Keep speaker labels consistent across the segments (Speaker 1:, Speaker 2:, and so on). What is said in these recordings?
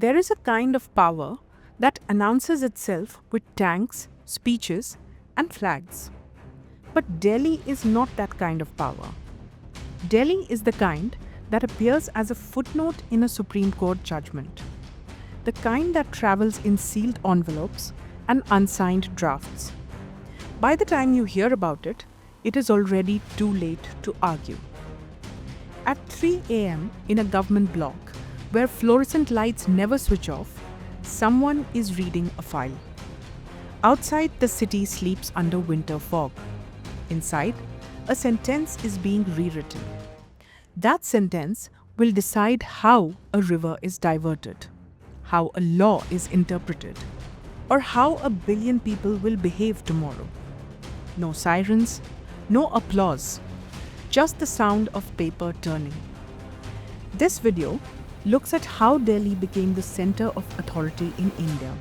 Speaker 1: There is a kind of power that announces itself with tanks, speeches, and flags. But Delhi is not that kind of power. Delhi is the kind that appears as a footnote in a Supreme Court judgment. The kind that travels in sealed envelopes and unsigned drafts. By the time you hear about it, it is already too late to argue. At 3 a.m. in a government block, where fluorescent lights never switch off, someone is reading a file. Outside, the city sleeps under winter fog. Inside, a sentence is being rewritten. That sentence will decide how a river is diverted, how a law is interpreted, or how a billion people will behave tomorrow. No sirens, no applause, just the sound of paper turning. This video looks at how Delhi became the center of authority in India,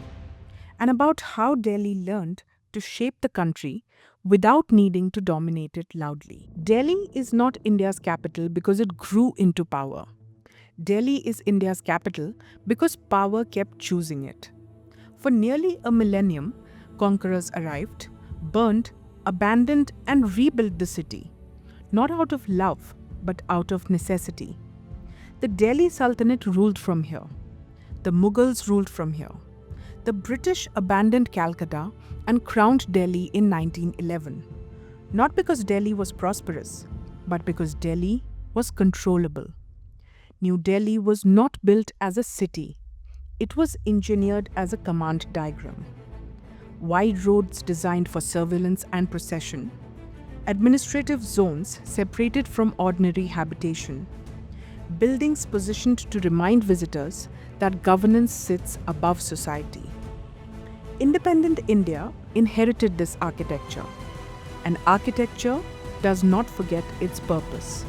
Speaker 1: and about how Delhi learned to shape the country without needing to dominate it loudly. Delhi is not India's capital because it grew into power. Delhi is India's capital because power kept choosing it. For nearly a millennium, conquerors arrived, burned, abandoned, and rebuilt the city, not out of love, but out of necessity. The Delhi Sultanate ruled from here. The Mughals ruled from here. The British abandoned Calcutta and crowned Delhi in 1911, not because Delhi was prosperous, but because Delhi was controllable. New Delhi was not built as a city. It was engineered as a command diagram. Wide roads designed for surveillance and procession, administrative zones separated from ordinary habitation, buildings positioned to remind visitors that governance sits above society. Independent India inherited this architecture, and architecture does not forget its purpose.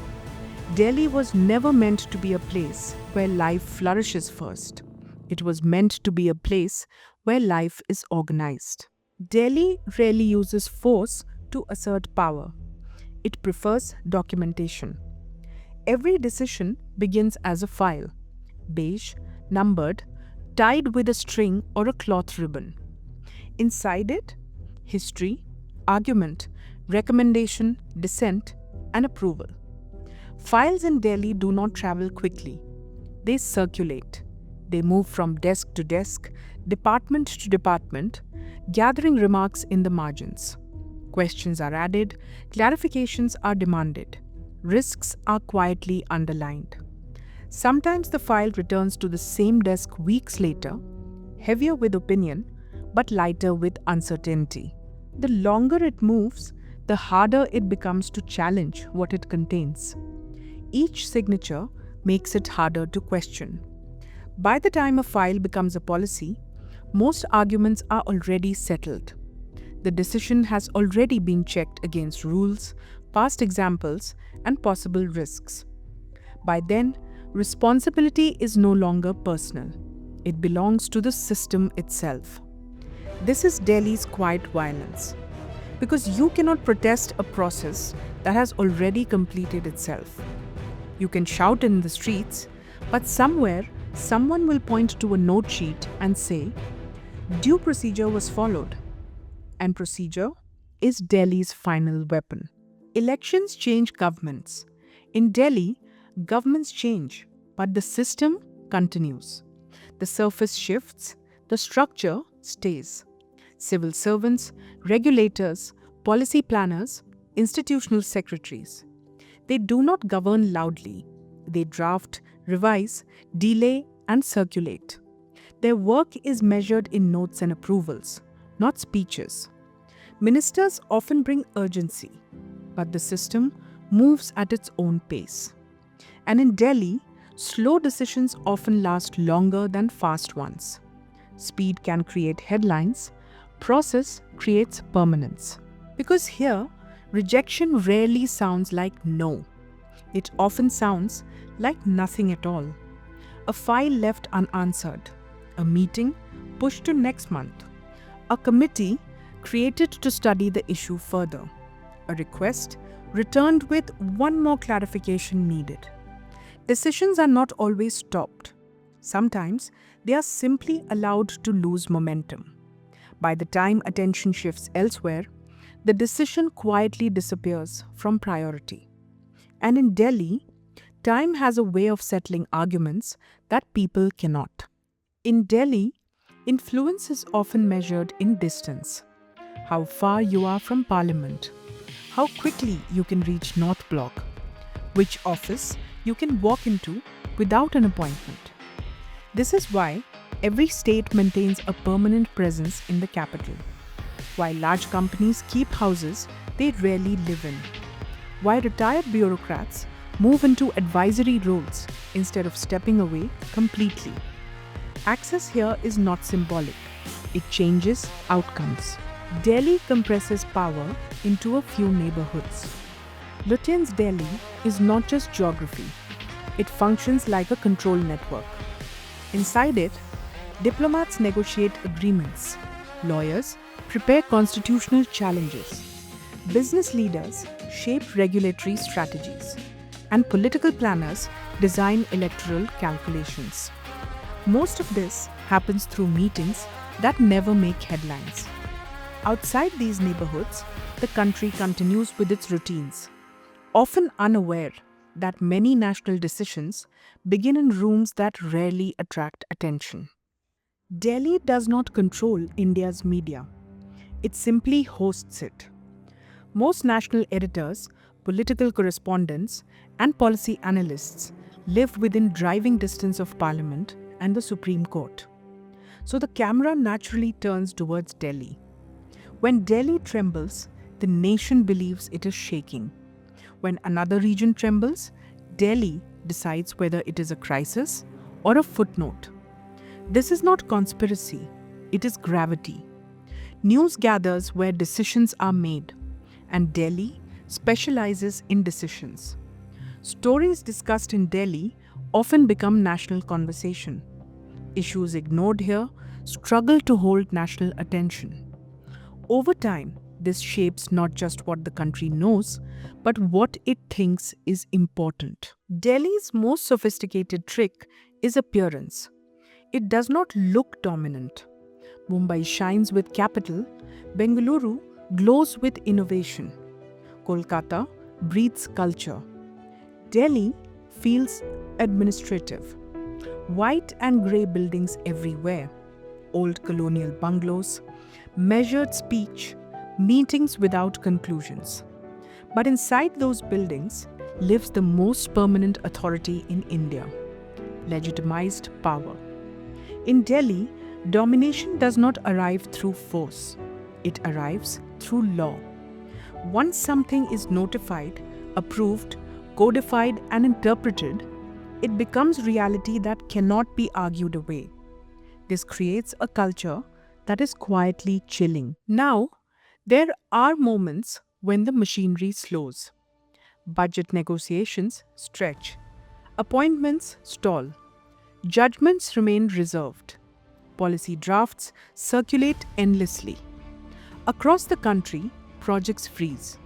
Speaker 1: Delhi was never meant to be a place where life flourishes first. It was meant to be a place where life is organized. Delhi rarely uses force to assert power. It prefers documentation. Every decision begins as a file, beige, numbered, tied with a string or a cloth ribbon. Inside it, history, argument, recommendation, dissent, and approval. Files in Delhi do not travel quickly. They circulate. They move from desk to desk, department to department, gathering remarks in the margins. Questions are added, clarifications are demanded, risks are quietly underlined. Sometimes the file returns to the same desk weeks later, heavier with opinion, but lighter with uncertainty. The longer it moves, the harder it becomes to challenge what it contains. Each signature makes it harder to question. By the time a file becomes a policy, most arguments are already settled. The decision has already been checked against rules, past examples, and possible risks. By then, responsibility is no longer personal. It belongs to the system itself. This is Delhi's quiet violence, because you cannot protest a process that has already completed itself. You can shout in the streets, but somewhere someone will point to a note sheet and say, due procedure was followed. And procedure is Delhi's final weapon. Elections change governments. In Delhi, governments change, but the system continues. The surface shifts, the structure stays. Civil servants, regulators, policy planners, institutional secretaries. They do not govern loudly. They draft, revise, delay, and circulate. Their work is measured in notes and approvals, not speeches. Ministers often bring urgency, but the system moves at its own pace. And in Delhi, slow decisions often last longer than fast ones. Speed can create headlines, process creates permanence. Because here, rejection rarely sounds like no. It often sounds like nothing at all. A file left unanswered, a meeting pushed to next month, a committee created to study the issue further, a request returned with one more clarification needed. Decisions are not always stopped. Sometimes They are simply allowed to lose momentum. By the time attention shifts elsewhere, the decision quietly disappears from priority. And in Delhi, time has a way of settling arguments that people cannot. In Delhi, influence is often measured in distance. How far you are from parliament, how quickly you can reach North Block, which office you can walk into without an appointment. This is why every state maintains a permanent presence in the capital. While large companies keep houses they rarely live in. While retired bureaucrats move into advisory roles instead of stepping away completely. Access here is not symbolic, it changes outcomes. Delhi compresses power into a few neighborhoods. Lutyens' Delhi is not just geography, it functions like a control network. Inside it, diplomats negotiate agreements, lawyers prepare constitutional challenges, business leaders shape regulatory strategies, and political planners design electoral calculations. Most of this happens through meetings that never make headlines. Outside these neighborhoods, the country continues with its routines, often unaware that many national decisions begin in rooms that rarely attract attention. Delhi does not control India's media, it simply hosts it. Most national editors, political correspondents, and policy analysts live within driving distance of Parliament and the Supreme Court. So the camera naturally turns towards Delhi. When Delhi trembles, the nation believes it is shaking. When another region trembles, Delhi decides whether it is a crisis or a footnote. This is not conspiracy, it is gravity. News gathers where decisions are made, and Delhi specializes in decisions. Stories discussed in Delhi often become national conversation. Issues ignored here struggle to hold national attention. Over time, this shapes not just what the country knows, but what it thinks is important. Delhi's most sophisticated trick is appearance. It does not look dominant. Mumbai shines with capital, Bengaluru glows with innovation. Kolkata breathes culture. Delhi feels administrative. White and grey buildings everywhere, old colonial bungalows, measured speech, meetings without conclusions. But inside those buildings lives the most permanent authority in India, legitimized power. In Delhi, domination does not arrive through force, it arrives through law. Once something is notified, approved, codified, and interpreted, it becomes reality that cannot be argued away. This creates a culture that is quietly chilling. Now, there are moments when the machinery slows. Budget negotiations stretch. Appointments stall. Judgments remain reserved. Policy drafts circulate endlessly. Across the country, projects freeze.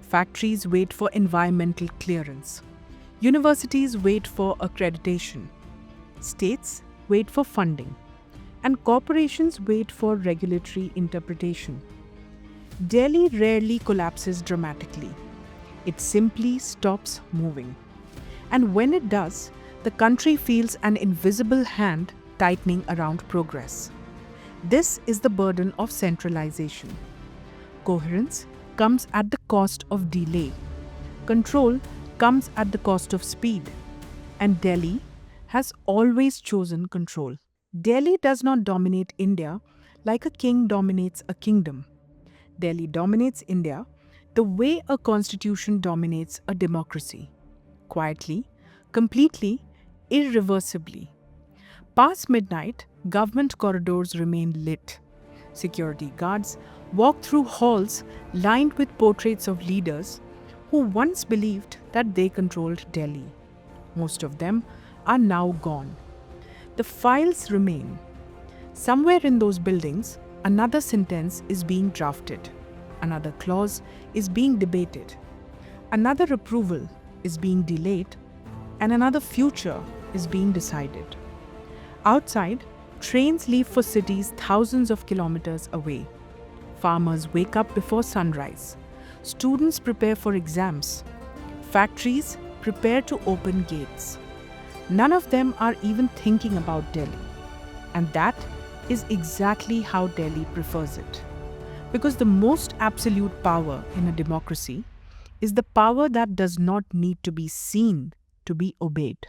Speaker 1: Factories wait for environmental clearance. Universities wait for accreditation. States wait for funding. And corporations wait for regulatory interpretation. Delhi rarely collapses dramatically. It simply stops moving. And when it does, the country feels an invisible hand tightening around progress. This is the burden of centralization. Coherence comes at the cost of delay. Control comes at the cost of speed. And Delhi has always chosen control. Delhi does not dominate India like a king dominates a kingdom. Delhi dominates India the way a constitution dominates a democracy. Quietly, completely, irreversibly. Past midnight, government corridors remain lit. Security guards walk through halls lined with portraits of leaders who once believed that they controlled Delhi. Most of them are now gone. The files remain. Somewhere in those buildings, another sentence is being drafted. Another clause is being debated. Another approval is being delayed. And another future is being decided. Outside, Trains leave for cities thousands of kilometers away. Farmers wake up before sunrise. Students prepare for exams. Factories prepare to open gates. None of them are even thinking about Delhi. And that is exactly how Delhi prefers it. Because the most absolute power in a democracy is the power that does not need to be seen to be obeyed.